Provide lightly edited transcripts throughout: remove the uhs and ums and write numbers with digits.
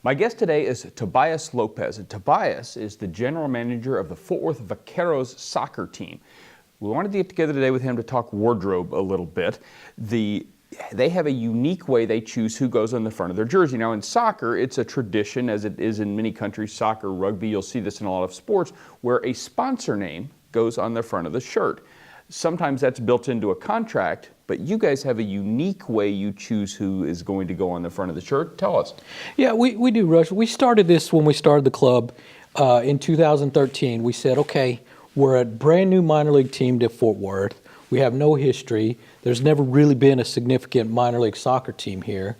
My guest today is Tobias Lopez, and Tobias is the general manager of the Fort Worth Vaqueros soccer team. We wanted to get together today with him to talk wardrobe a little bit. They have a unique way they choose who goes on the front of their jersey. Now in soccer, it's a tradition, as it is in many countries, soccer, rugby, you'll see this in a lot of sports, where a sponsor name goes on the front of the shirt. Sometimes that's built into a contract, but you guys have a unique way you choose who is going to go on the front of the shirt. Tell us. Yeah, we do, Rush. We started this when we started the club in 2013. We said, okay, we're a brand new minor league team to Fort Worth. We have no history. There's never really been a significant minor league soccer team here.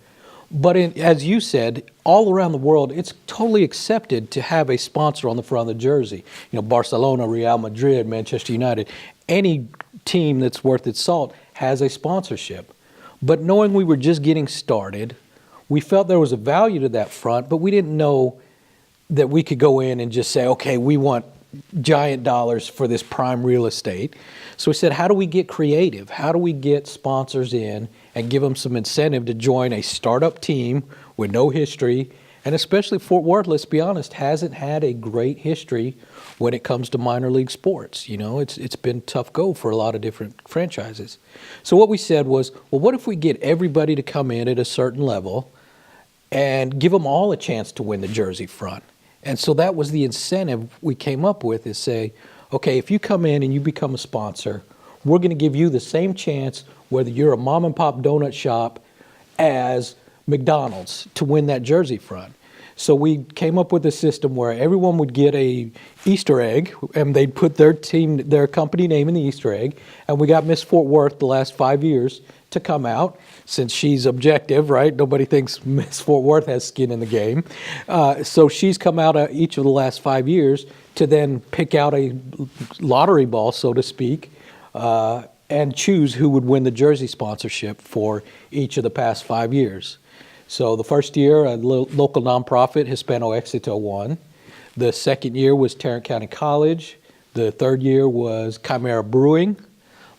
But as you said, all around the world, it's totally accepted to have a sponsor on the front of the jersey. You know, Barcelona, Real Madrid, Manchester United, any team that's worth its salt has a sponsorship. But knowing we were just getting started, we felt there was a value to that front, but we didn't know that we could go in and just say, okay, we want giant dollars for this prime real estate. So we said, how do we get creative? How do we get sponsors in and give them some incentive to join a startup team with no history? And especially Fort Worth, let's be honest, hasn't had a great history when it comes to minor league sports. You know, it's been tough go for a lot of different franchises. So what we said was, well, what if we get everybody to come in at a certain level and give them all a chance to win the jersey front? And so that was the incentive we came up with, is say, okay, if you come in and you become a sponsor, we're going to give you the same chance whether you're a mom and pop donut shop as McDonald's to win that jersey front. So we came up with a system where everyone would get a Easter egg, and they'd put their company name in the Easter egg. And we got Miss Fort Worth the last 5 years to come out, since she's objective, right? Nobody thinks Miss Fort Worth has skin in the game. So she's come out each of the last 5 years to then pick out a lottery ball, so to speak, and choose who would win the jersey sponsorship for each of the past 5 years. So the first year, a local nonprofit, Hispano Éxito, won. The second year was Tarrant County College. The third year was Chimera Brewing.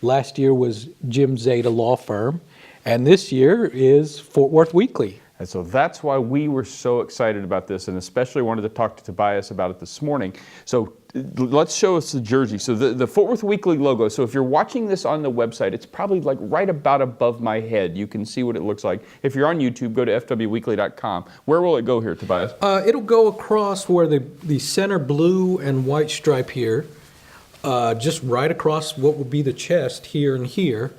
Last year was Jim Zeta Law Firm. And this year is Fort Worth Weekly. And so that's why we were so excited about this, and especially wanted to talk to Tobias about it this morning. So let's show us the jersey. So the Fort Worth Weekly logo, so if you're watching this on the website, it's probably like right about above my head. You can see what it looks like. If you're on YouTube, go to fwweekly.com. Where will it go here, Tobias? It'll go across where the center blue and white stripe here, just right across what would be the chest here and here.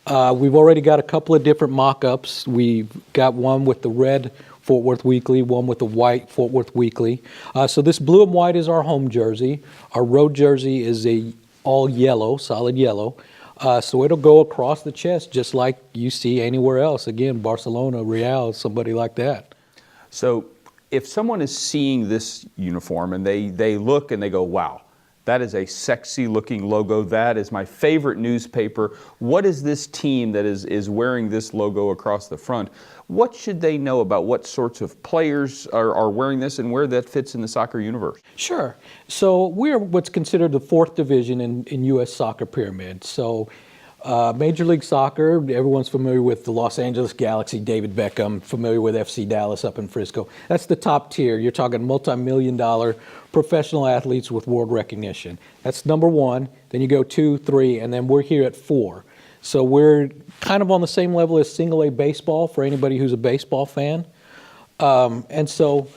We've already got a couple of different mock-ups. We've got one with the red Fort Worth Weekly, one with the white Fort Worth Weekly. So this blue and white is our home jersey. Our road jersey is a all yellow, solid yellow. So it'll go across the chest just like you see anywhere else. Again, Barcelona, Real, somebody like that. So if someone is seeing this uniform and they look and they go, wow, that is a sexy looking logo. That is my favorite newspaper. What is this team that is wearing this logo across the front? What should they know about what sorts of players are wearing this and where that fits in the soccer universe? Sure. So we're what's considered the fourth division in U.S. soccer pyramid. So Major League Soccer, everyone's familiar with the Los Angeles Galaxy, David Beckham, familiar with FC Dallas up in Frisco. That's the top tier. You're talking multi-million-dollar professional athletes with world recognition. That's number one. Then you go 2, 3, and then we're here at 4. So we're kind of on the same level as single A baseball for anybody who's a baseball fan. And so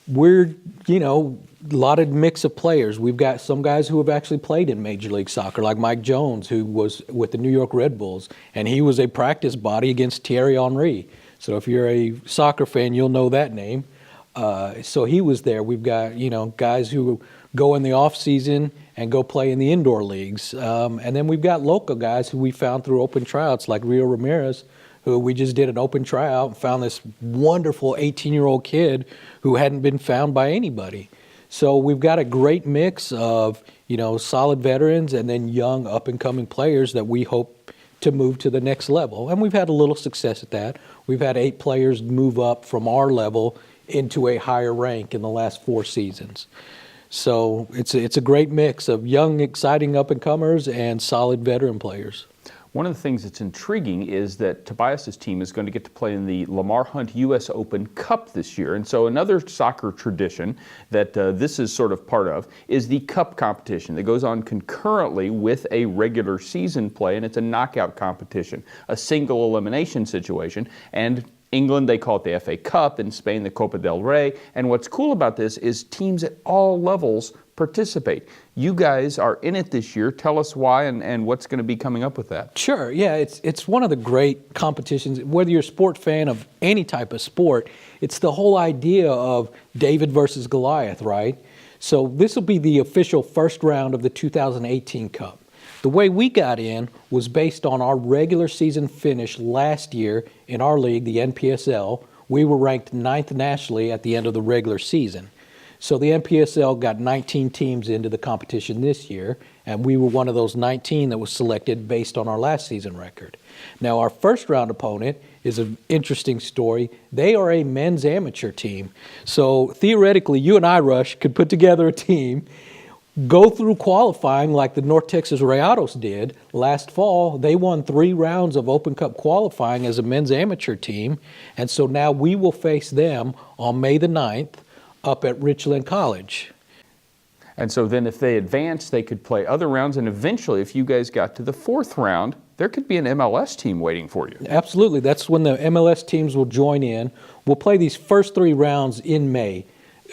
we're, you know, a lot of mix of players. We've got some guys who have actually played in Major League Soccer, like Mike Jones, who was with the New York Red Bulls, and he was a practice body against Thierry Henry. So if you're a soccer fan, you'll know that name. So he was there. We've got, you know, guys who go in the off season and go play in the indoor leagues. And then we've got local guys who we found through open tryouts, like Rio Ramirez, who we just did an open tryout and found this wonderful 18-year-old kid who hadn't been found by anybody. So we've got a great mix of, you know, solid veterans and then young up-and-coming players that we hope to move to the next level. And we've had a little success at that. We've had 8 players move up from our level into a higher rank in the last 4 seasons. So it's a great mix of young, exciting up-and-comers and solid veteran players. One of the things that's intriguing is that Tobias's team is going to get to play in the Lamar Hunt U.S. Open Cup this year. And so another soccer tradition that this is sort of part of is the Cup competition that goes on concurrently with a regular season play, and it's a knockout competition, a single elimination situation. And England, they call it the FA Cup. In Spain, the Copa del Rey. And what's cool about this is teams at all levels participate. You guys are in it this year. Tell us why and what's going to be coming up with that. Sure. Yeah, it's one of the great competitions. Whether you're a sport fan of any type of sport, it's the whole idea of David versus Goliath, right? So this will be the official first round of the 2018 Cup. The way we got in was based on our regular season finish last year in our league, the NPSL. We were ranked 9th nationally at the end of the regular season. So the NPSL got 19 teams into the competition this year, and we were one of those 19 that was selected based on our last season record. Now, our first round opponent is an interesting story. They are a men's amateur team. So theoretically, you and I, Rush, could put together a team, go through qualifying like the North Texas Rayados did last fall. They won 3 rounds of Open Cup qualifying as a men's amateur team, and so now we will face them on May the 9th up at Richland College. And so then if they advance, they could play other rounds, and eventually if you guys got to the 4th round, there could be an MLS team waiting for you. Absolutely. That's when the MLS teams will join in. We'll play these first 3 rounds in May,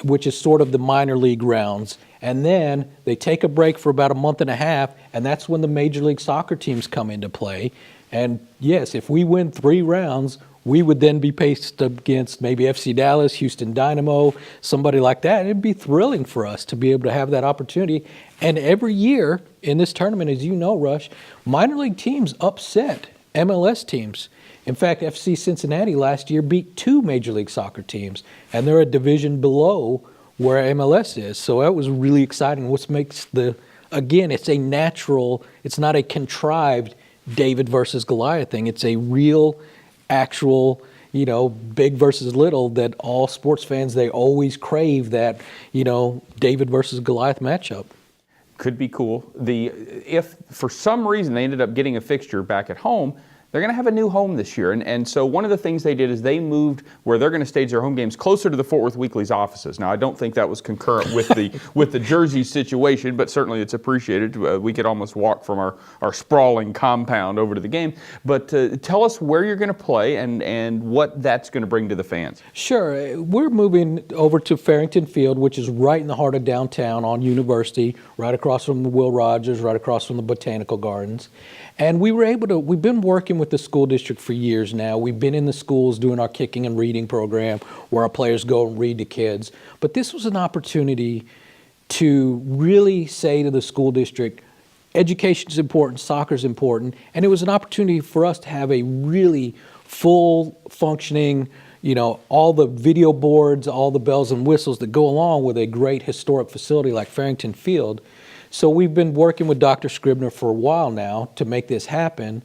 which is sort of the minor league rounds. And then they take a break for about a month and a half, and that's when the Major League Soccer teams come into play. And yes, if we win 3 rounds, we would then be faced against maybe FC Dallas, Houston Dynamo, somebody like that. It'd be thrilling for us to be able to have that opportunity. And every year in this tournament, as you know, Rush, minor league teams upset MLS teams. In fact, FC Cincinnati last year beat 2 Major League Soccer teams, and they're a division below where MLS is. So that was really exciting. What makes again, it's a natural, it's not a contrived David versus Goliath thing. It's a real, actual, big versus little that all sports fans, they always crave that, David versus Goliath matchup. Could be cool. If for some reason they ended up getting a fixture back at home, they're going to have a new home this year. And so one of the things they did is they moved where they're going to stage their home games closer to the Fort Worth Weekly's offices. Now, I don't think that was concurrent with the Jersey situation, but certainly it's appreciated. We could almost walk from our sprawling compound over to the game. But tell us where you're going to play and what that's going to bring to the fans. Sure. We're moving over to Farrington Field, which is right in the heart of downtown on University, right across from the Will Rogers, right across from the Botanical Gardens. And we've been working with the school district for years now. We've been in the schools doing our kicking and reading program where our players go and read to kids. But this was an opportunity to really say to the school district, education is important, soccer is important, and it was an opportunity for us to have a really full functioning, all the video boards, all the bells and whistles that go along with a great historic facility like Farrington Field. So we've been working with Dr. Scribner for a while now to make this happen.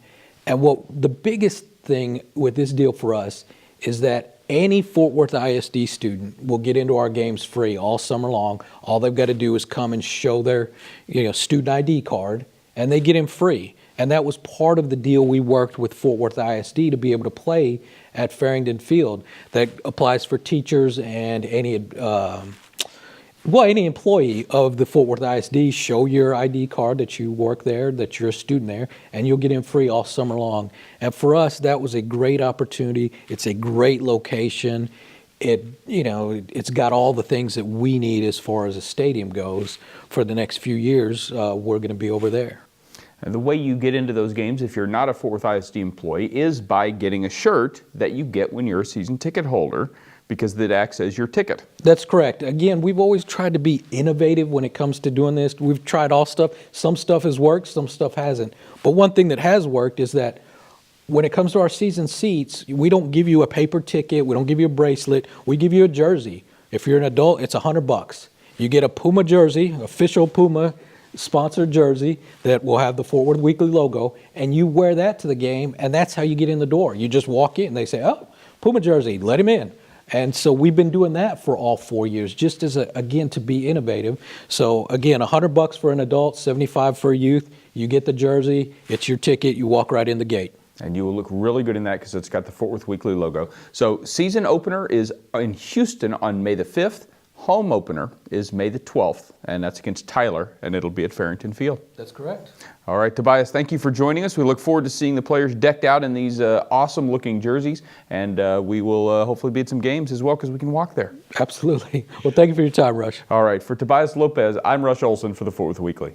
And the biggest thing with this deal for us is that any Fort Worth ISD student will get into our games free all summer long. All they've got to do is come and show their student ID card, and they get in free. And that was part of the deal we worked with Fort Worth ISD to be able to play at Farrington Field. That applies for teachers and any employee of the Fort Worth ISD. Show your ID card that you work there, that you're a student there, and you'll get in free all summer long. And for us, that was a great opportunity. It's a great location. It's got all the things that we need as far as a stadium goes for the next few years. We're going to be over there. And the way you get into those games, if you're not a Fort Worth ISD employee, is by getting a shirt that you get when you're a season ticket holder, because that acts as your ticket. That's correct. Again, we've always tried to be innovative when it comes to doing this. We've tried all stuff. Some stuff has worked, some stuff hasn't. But one thing that has worked is that when it comes to our season seats, we don't give you a paper ticket, we don't give you a bracelet, we give you a jersey. If you're an adult, it's $100. You get a Puma jersey, official Puma sponsored jersey that will have the Fort Worth Weekly logo, and you wear that to the game, and that's how you get in the door. You just walk in, they say, oh, Puma jersey, let him in. And so we've been doing that for all 4 years, just as again, to be innovative. So again, $100 for an adult, $75 for a youth. You get the jersey, it's your ticket, you walk right in the gate. And you will look really good in that because it's got the Fort Worth Weekly logo. So season opener is in Houston on May the 5th. Home opener is May the 12th, and that's against Tyler, and it'll be at Farrington Field. That's correct. All right, Tobias, thank you for joining us. We look forward to seeing the players decked out in these awesome-looking jerseys, and we will hopefully be at some games as well because we can walk there. Absolutely. Well, thank you for your time, Rush. All right, for Tobias Lopez, I'm Rush Olson for the Fort Worth Weekly.